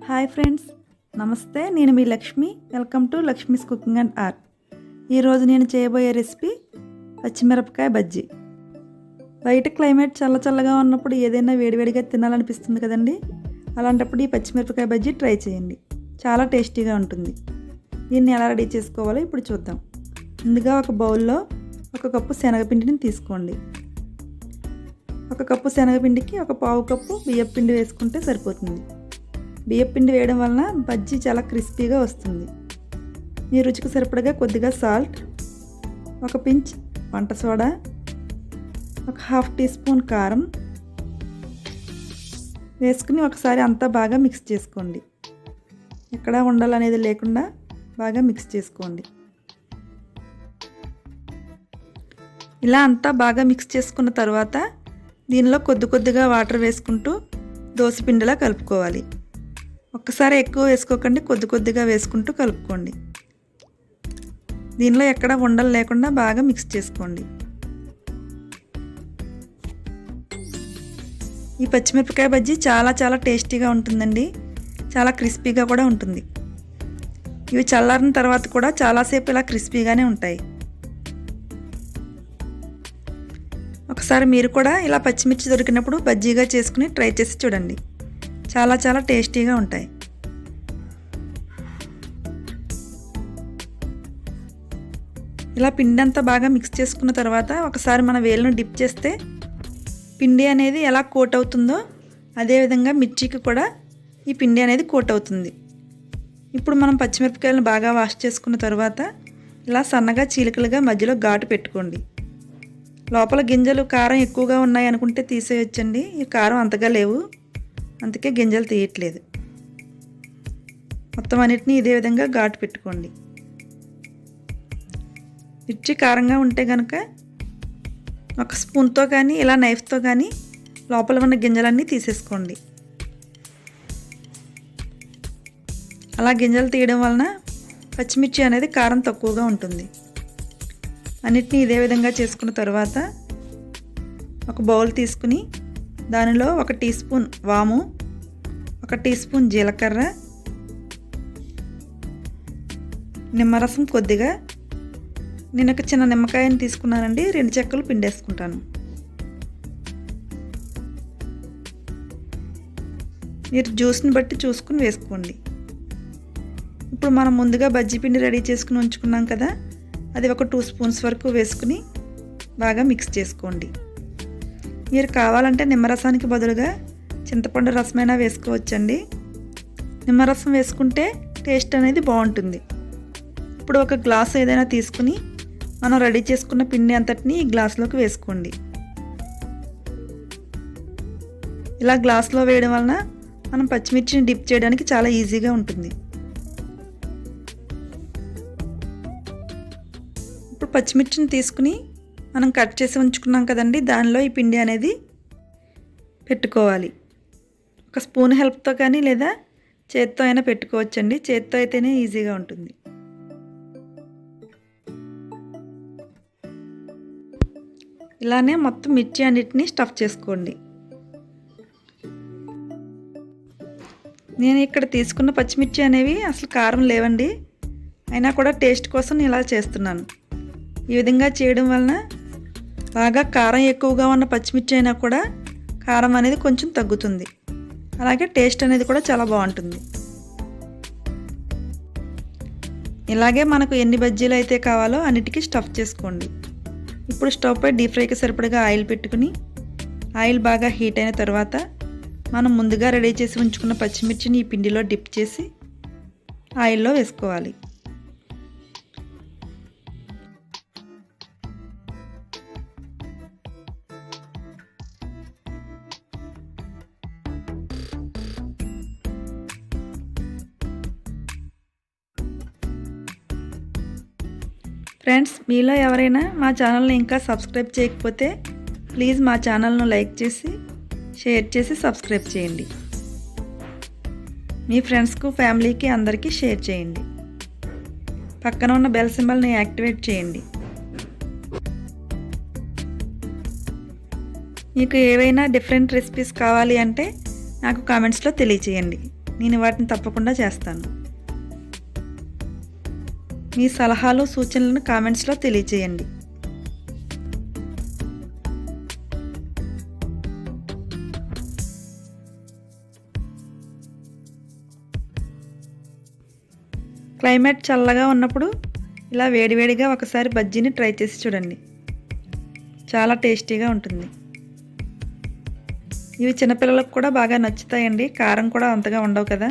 Hi friends, నమస్తే. నేను మీ Lakshmi. Welcome to Lakshmi's cooking and art. ఈరోజు నేను చేయబోయే రెసిపీ పచ్చిమిరపకాయ బజ్జీ. బయట క్లైమేట్ చల్లగా ఉన్నప్పుడు ఏదైనా వేడివేడిగా తినాలనిపిస్తుంది కదండి. అలాంటప్పుడు ఈ పచ్చిమిరపకాయ బజ్జీ ట్రై చేయండి. చాలా టేస్టీగా ఉంటుంది. దీన్ని ఎలా రెడీ చేసుకోవాలో ఇప్పుడు చూద్దాం. ముందుగా ఒక బౌల్లో 1 కప్పు శనగపిండిని తీసుకోండి. 1 కప్పు శనగపిండికి 1/4 కప్పు బియ్యపిండి వేసుకుంటే సరిపోతుంది. బియ్యపిండి వేయడం వలన బజ్జీ చాలా క్రిస్పీగా వస్తుంది. మీ రుచికి సరిపడగా కొద్దిగా సాల్ట్, 1 పించ్ వంట సోడా, 1/2 టీ స్పూన్ కారం వేసుకుని ఒకసారి అంతా బాగా మిక్స్ చేసుకోండి. ఎక్కడ ఉండాలనేది లేకుండా బాగా మిక్స్ చేసుకోండి. ఇలా అంతా బాగా మిక్స్ చేసుకున్న తర్వాత దీనిలో కొద్దిగా వాటర్ వేసుకుంటూ దోసపిండిలా కలుపుకోవాలి. ఒక్కసారి ఎక్కువ వేసుకోకండి, కొద్దిగా వేసుకుంటూ కలుపుకోండి. దీనిలో ఎక్కడ ఉండలు లేకుండా బాగా మిక్స్ చేసుకోండి. ఈ పచ్చిమిరపకాయ బజ్జీ చాలా టేస్టీగా ఉంటుందండి. చాలా క్రిస్పీగా కూడా ఉంటుంది. ఇవి చల్లారిన తర్వాత కూడా చాలాసేపు ఇలా క్రిస్పీగానే ఉంటాయి. ఒకసారి మీరు కూడా ఇలా పచ్చిమిర్చి దొరికినప్పుడు బజ్జీగా చేసుకుని ట్రై చేసి చూడండి. చాలా టేస్టీగా ఉంటాయి. ఇలా పిండి అంతా బాగా మిక్స్ చేసుకున్న తర్వాత ఒకసారి మన వేలును డిప్ చేస్తే పిండి అనేది ఎలా కోట్ అవుతుందో అదేవిధంగా మిర్చికి కూడా ఈ పిండి అనేది కోట్ అవుతుంది. ఇప్పుడు మనం పచ్చిమిరపకాయలను బాగా వాష్ చేసుకున్న తర్వాత ఇలా సన్నగా చీలికలుగా మధ్యలో ఘాటు పెట్టుకోండి. లోపల గింజలు కారం ఎక్కువగా ఉన్నాయి అనుకుంటే తీసేయొచ్చండి. ఈ కారం అంతగా లేవు, అందుకే గింజలు తీయట్లేదు. మొత్తం అన్నిటినీ ఇదే విధంగా ఘాటు పెట్టుకోండి. మిర్చి కారంగా ఉంటే కనుక 1 స్పూన్తో కానీ ఇలా నైఫ్తో కానీ లోపల ఉన్న గింజలన్నీ తీసేసుకోండి. అలా గింజలు తీయడం వలన పచ్చిమిర్చి అనేది కారం తక్కువగా ఉంటుంది. అన్నిటినీ ఇదే విధంగా చేసుకున్న తర్వాత ఒక బౌల్ తీసుకుని దానిలో 1 టీ స్పూన్ వాము, 1 టీ స్పూన్ జీలకర్ర, నిమ్మరసం కొద్దిగా, నేను ఒక చిన్న నిమ్మకాయని తీసుకున్నానండి, 2 చెక్కలు పిండేసుకుంటాను. మీరు జ్యూస్ని బట్టి చూసుకుని వేసుకోండి. ఇప్పుడు మనం ముందుగా బజ్జీ పిండి రెడీ చేసుకుని ఉంచుకున్నాం కదా, అది ఒక 2 స్పూన్స్ వరకు వేసుకుని బాగా మిక్స్ చేసుకోండి. మీరు కావాలంటే నిమ్మరసానికి బదులుగా చింతపండు రసమైనా వేసుకోవచ్చండి. నిమ్మరసం వేసుకుంటే టేస్ట్ అనేది బాగుంటుంది. ఇప్పుడు ఒక గ్లాస్ ఏదైనా తీసుకుని మనం రెడీ చేసుకున్న పిండి అంతటిని ఈ గ్లాసులోకి వేసుకోండి. ఇలా గ్లాస్లో వేయడం వలన మనం పచ్చిమిర్చిని డిప్ చేయడానికి చాలా ఈజీగా ఉంటుంది. ఇప్పుడు పచ్చిమిర్చిని తీసుకుని మనం కట్ చేసి ఉంచుకున్నాం కదండి, దానిలో ఈ పిండి అనేది పెట్టుకోవాలి. 1 స్పూన్ హెల్ప్తో కానీ లేదా చేత్తో అయినా పెట్టుకోవచ్చండి. చేత్తో అయితేనే ఈజీగా ఉంటుంది. ఇలానే మొత్తం మిర్చి అన్నిటినీ స్టఫ్ చేసుకోండి. నేను ఇక్కడ తీసుకున్న పచ్చిమిర్చి అనేవి అసలు కారం లేవండి, అయినా కూడా టేస్ట్ కోసం ఇలా చేస్తున్నాను. ఈ విధంగా చేయడం వలన బాగా కారం ఎక్కువగా ఉన్న పచ్చిమిర్చి అయినా కూడా కారం అనేది కొంచెం తగ్గుతుంది. అలాగే టేస్ట్ అనేది కూడా చాలా బాగుంటుంది. ఇలాగే మనకు ఎన్ని బజ్జీలు అయితే కావాలో అన్నిటికీ స్టఫ్ చేసుకోండి. ఇప్పుడు స్టవ్ పై డీప్ ఫ్రైకి సరిపడగా ఆయిల్ పెట్టుకుని ఆయిల్ బాగా హీట్ అయిన తర్వాత మనం ముందుగా రెడీ చేసి ఉంచుకున్న పచ్చిమిర్చిని ఈ పిండిలో డిప్ చేసి ఆయిల్లో వేసుకోవాలి. ఫ్రెండ్స్, మీలో ఎవరైనా మా ఛానల్ని ఇంకా సబ్స్క్రైబ్ చేయకపోతే ప్లీజ్ మా ఛానల్ను లైక్ చేసి షేర్ చేసి సబ్స్క్రైబ్ చేయండి. మీ ఫ్రెండ్స్కు ఫ్యామిలీకి అందరికీ షేర్ చేయండి. పక్కన ఉన్న బెల్ సింబల్ని యాక్టివేట్ చేయండి. మీకు ఏవైనా డిఫరెంట్ రెసిపీస్ కావాలి అంటే నాకు కామెంట్స్లో తెలియచేయండి. నేను వాటిని తప్పకుండా చేస్తాను. మీ సలహాలు సూచనలను కామెంట్స్లో తెలియచేయండి. క్లైమేట్ చల్లగా ఉన్నప్పుడు ఇలా వేడివేడిగా ఒకసారి బజ్జీని ట్రై చేసి చూడండి. చాలా టేస్టీగా ఉంటుంది. ఇవి చిన్నపిల్లలకు కూడా బాగా నచ్చుతాయండి. కారం కూడా అంతగా ఉండవు కదా.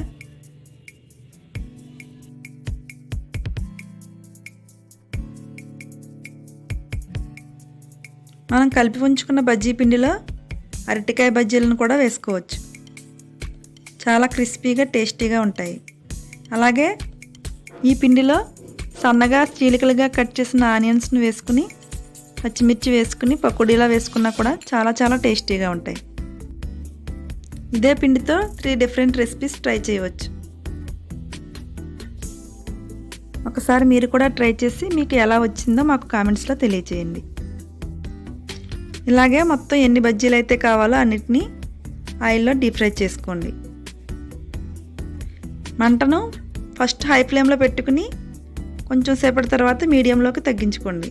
మనం కలిపి ఉంచుకున్న బజ్జీ పిండిలో అరటికాయ బజ్జీలను కూడా వేసుకోవచ్చు. చాలా క్రిస్పీగా టేస్టీగా ఉంటాయి. అలాగే ఈ పిండిలో సన్నగా చీలికలుగా కట్ చేసిన ఆనియన్స్ని వేసుకుని పచ్చిమిర్చి వేసుకుని పకోడీలా వేసుకున్నా కూడా చాలా టేస్టీగా ఉంటాయి. ఇదే పిండితో 3 డిఫరెంట్ రెసిపీస్ ట్రై చేయవచ్చు. ఒకసారి మీరు కూడా ట్రై చేసి మీకు ఎలా వచ్చిందో మాకు కామెంట్స్లో తెలియచేయండి. ఇలాగే మొత్తం ఎన్ని బజ్జీలు అయితే కావాలో అన్నిటినీ ఆయిల్లో డీప్ ఫ్రై చేసుకోండి. మంటను ఫస్ట్ హై ఫ్లేమ్లో పెట్టుకుని కొంచెం సేపటి తర్వాత మీడియంలోకి తగ్గించుకోండి.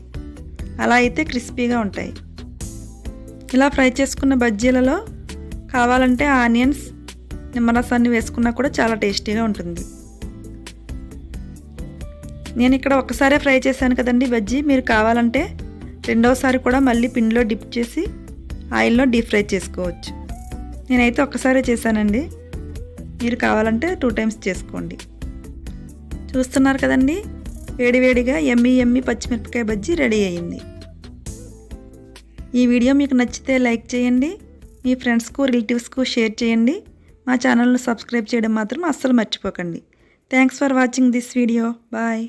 అలా అయితే క్రిస్పీగా ఉంటాయి. ఇలా ఫ్రై చేసుకున్న బజ్జీలలో కావాలంటే ఆనియన్స్ నిమ్మరసాన్ని వేసుకున్నా కూడా చాలా టేస్టీగా ఉంటుంది. నేను ఇక్కడ ఒక్కసారే ఫ్రై చేశాను కదండి బజ్జీ. మీరు కావాలంటే రెండోసారి కూడా మళ్ళీ పిండిలో డిప్ చేసి ఆయిల్లో డీప్ ఫ్రై చేసుకోవచ్చు. నేనైతే ఒక్కసారే చేశానండి. మీరు కావాలంటే 2 టైమ్స్ చేసుకోండి. చూస్తున్నారు కదండి, వేడివేడిగా యమ్మీ పచ్చిమిరపకాయ బజ్జీ రెడీ అయ్యింది. ఈ వీడియో మీకు నచ్చితే లైక్ చేయండి. మీ ఫ్రెండ్స్కు రిలేటివ్స్కు షేర్ చేయండి. మా ఛానల్ను సబ్స్క్రైబ్ చేయడం మాత్రం అస్సలు మర్చిపోకండి. Thanks for watching this video. Bye.